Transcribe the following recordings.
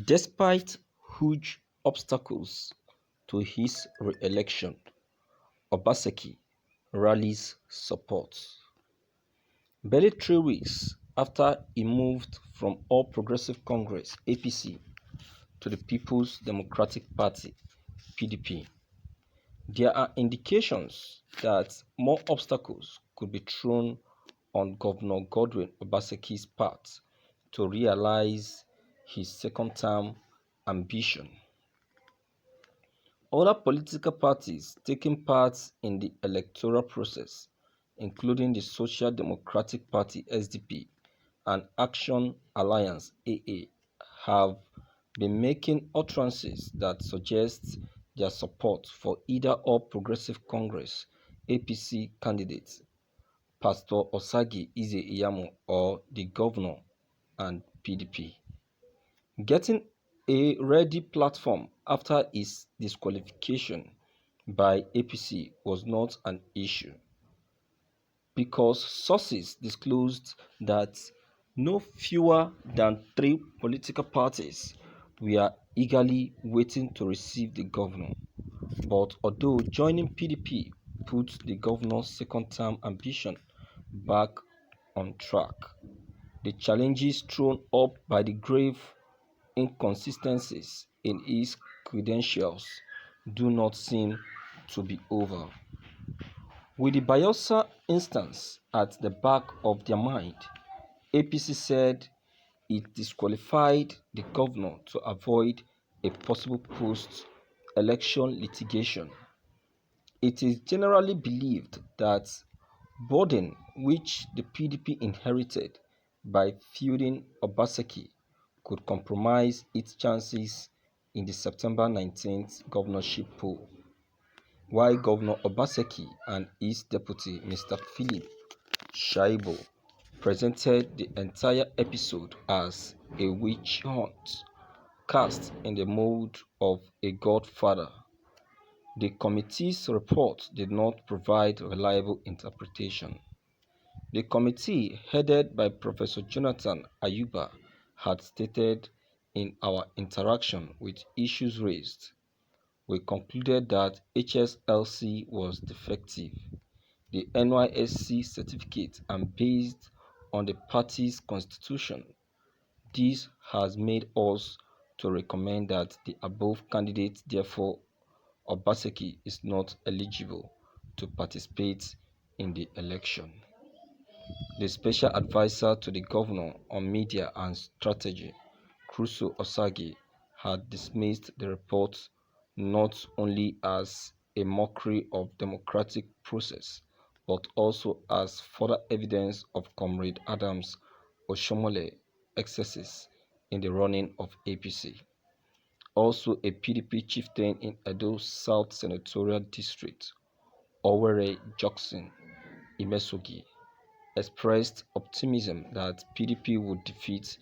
Despite huge obstacles to his re-election, Obaseki rallies support. Barely 3 weeks after he moved from All Progressive Congress (APC) to the People's Democratic Party (PDP), there are indications that more obstacles could be thrown on Governor Godwin Obaseki's path to realize his second-term ambition. Other political parties taking part in the electoral process, including the Social Democratic Party (SDP) and Action Alliance (AA), have been making utterances that suggest their support for either All Progressive Congress (APC) candidate Pastor Osagie Ize-Iyamu or the governor and PDP. Getting a ready platform after his disqualification by APC was not an issue, because sources disclosed that no fewer than 3 political parties were eagerly waiting to receive the governor. But although joining PDP put the governor's second-term ambition back on track, the challenges thrown up by the grave inconsistencies in his credentials do not seem to be over. With the Bayelsa instance at the back of their mind, APC said it disqualified the governor to avoid a possible post-election litigation. It is generally believed that burden which the PDP inherited by feuding Obaseki could compromise its chances in the September 19th governorship poll, while Governor Obaseki and his deputy, Mr. Philip Shaibu, presented the entire episode as a witch hunt cast in the mold of a godfather. The committee's report did not provide reliable interpretation. The committee, headed by Professor Jonathan Ayuba, had stated, "In our interaction with issues raised, we concluded that HSLC was defective, the NYSC certificate, and based on the party's constitution, this has made us to recommend that the above candidate, therefore Obaseki, is not eligible to participate in the election." The special advisor to the governor on media and strategy, Crusoe Osagi, had dismissed the report not only as a mockery of democratic process, but also as further evidence of Comrade Adams Oshomole excesses in the running of APC. Also a PDP chieftain in Edo South Senatorial District, Owerri Judson Imesogi, expressed optimism that PDP would defeat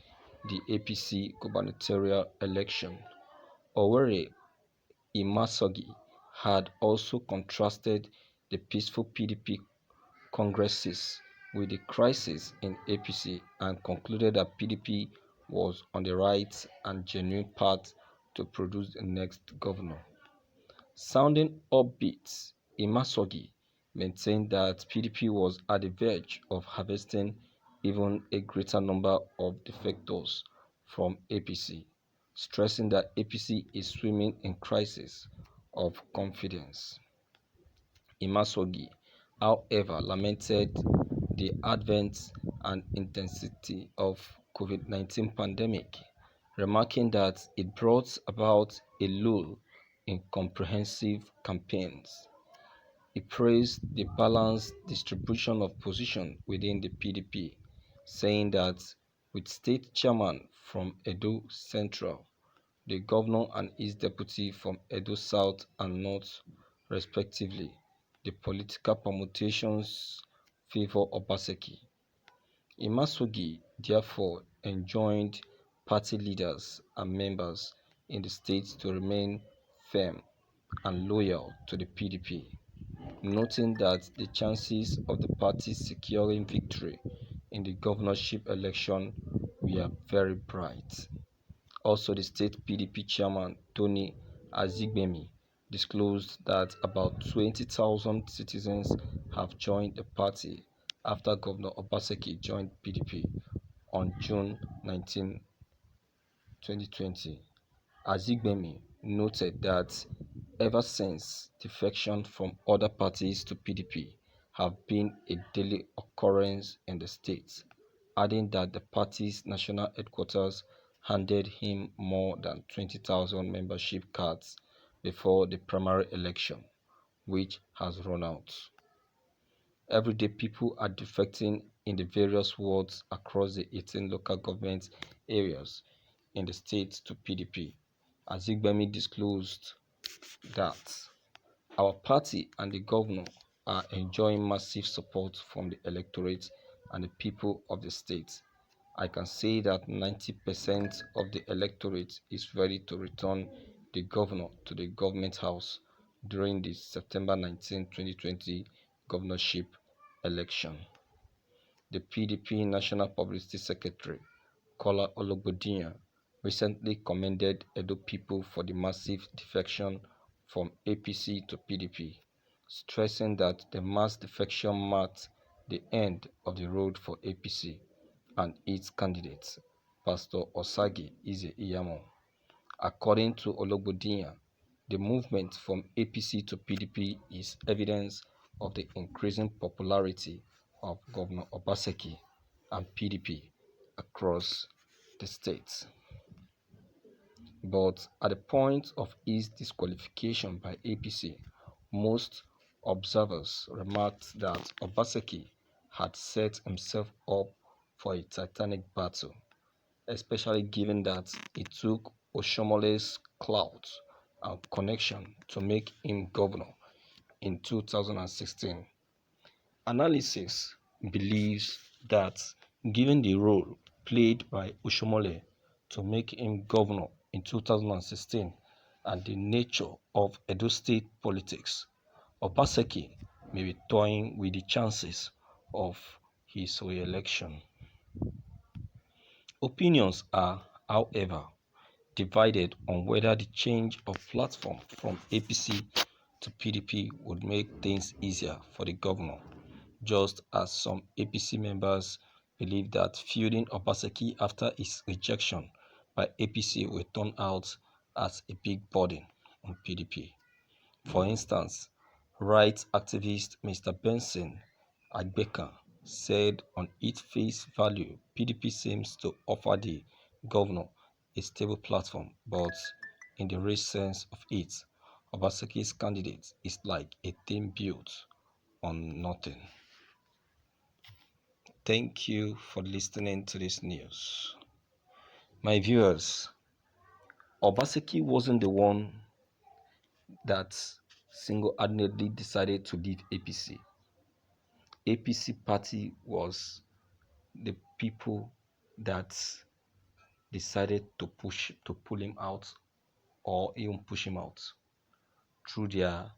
the APC gubernatorial election. Owerri Imesogi had also contrasted the peaceful PDP congresses with the crisis in APC and concluded that PDP was on the right and genuine path to produce the next governor. Sounding upbeat, Imesogi maintained that PDP was at the verge of harvesting even a greater number of defectors from APC, stressing that APC is swimming in crisis of confidence. Imesogi, however, lamented the advent and intensity of COVID-19 pandemic, remarking that it brought about a lull in comprehensive campaigns. He praised the balanced distribution of position within the PDP, saying that with state chairman from Edo Central, the governor and his deputy from Edo South and North respectively, the political permutations favor Obaseki. Imesogi therefore enjoined party leaders and members in the state to remain firm and loyal to the PDP, noting that the chances of the party securing victory in the governorship election were very bright. Also, the state PDP chairman Tony Azigbemi disclosed that about 20,000 citizens have joined the party after Governor Obaseki joined PDP on June 19, 2020. Azigbemi noted that ever since, defection from other parties to PDP have been a daily occurrence in the state, adding that the party's national headquarters handed him more than 20,000 membership cards before the primary election, which has run out. Everyday people are defecting in the various wards across the 18 local government areas in the state to PDP. Azigbemi disclosed that our party and the governor are enjoying massive support from the electorate and the people of the state. I can say that 90% of the electorate is ready to return the governor to the government house during the September 19, 2020 governorship election. The PDP National Publicity Secretary, Kola Ologbodiyan, recently commended Edo people for the massive defection from APC to PDP, stressing that the mass defection marked the end of the road for APC and its candidate, Pastor Osagi Ize Iyamo. According to Ologbodiyan, the movement from APC to PDP is evidence of the increasing popularity of Governor Obaseki and PDP across the state. But at the point of his disqualification by APC, most observers remarked that Obaseki had set himself up for a titanic battle, especially given that it took Oshomole's clout and connection to make him governor in 2016. Analysis believes that given the role played by Oshomole to make him governor in 2016 and the nature of Edo State politics, Obaseki may be toying with the chances of his re-election. Opinions are, however, divided on whether the change of platform from APC to PDP would make things easier for the governor, just as some APC members believe that fielding Obaseki after his rejection by APC will turn out as a big burden on PDP. For instance, rights activist Mr. Benson Agbeka said on its face value, PDP seems to offer the governor a stable platform, but in the real sense of it, Obaseki's candidate is like a team built on nothing. Thank you for listening to this news. My viewers, Obaseki wasn't the one that single-handedly decided to leave APC. APC party was the people that decided to pull him out or even push him out through their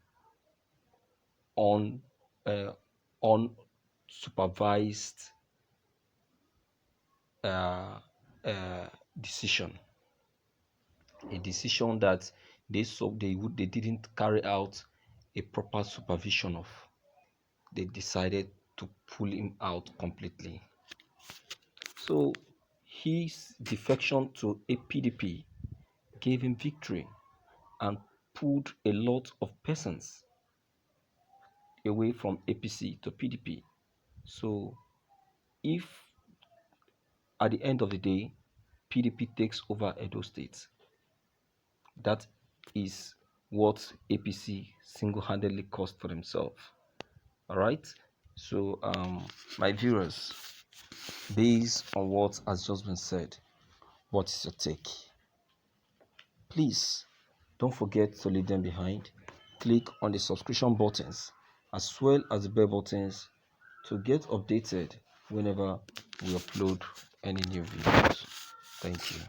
unsupervised decision, a decision that they didn't carry out a proper supervision of. They decided to pull him out completely. So his defection to a PDP gave him victory and pulled a lot of persons away from APC to PDP. So if at the end of the day PDP takes over Edo State, that is what APC single-handedly caused for themselves. All right. So my viewers, based on what has just been said, what is your take? Please don't forget to leave them behind. Click on the subscription buttons as well as the bell buttons to get updated whenever we upload any new videos. Thank you.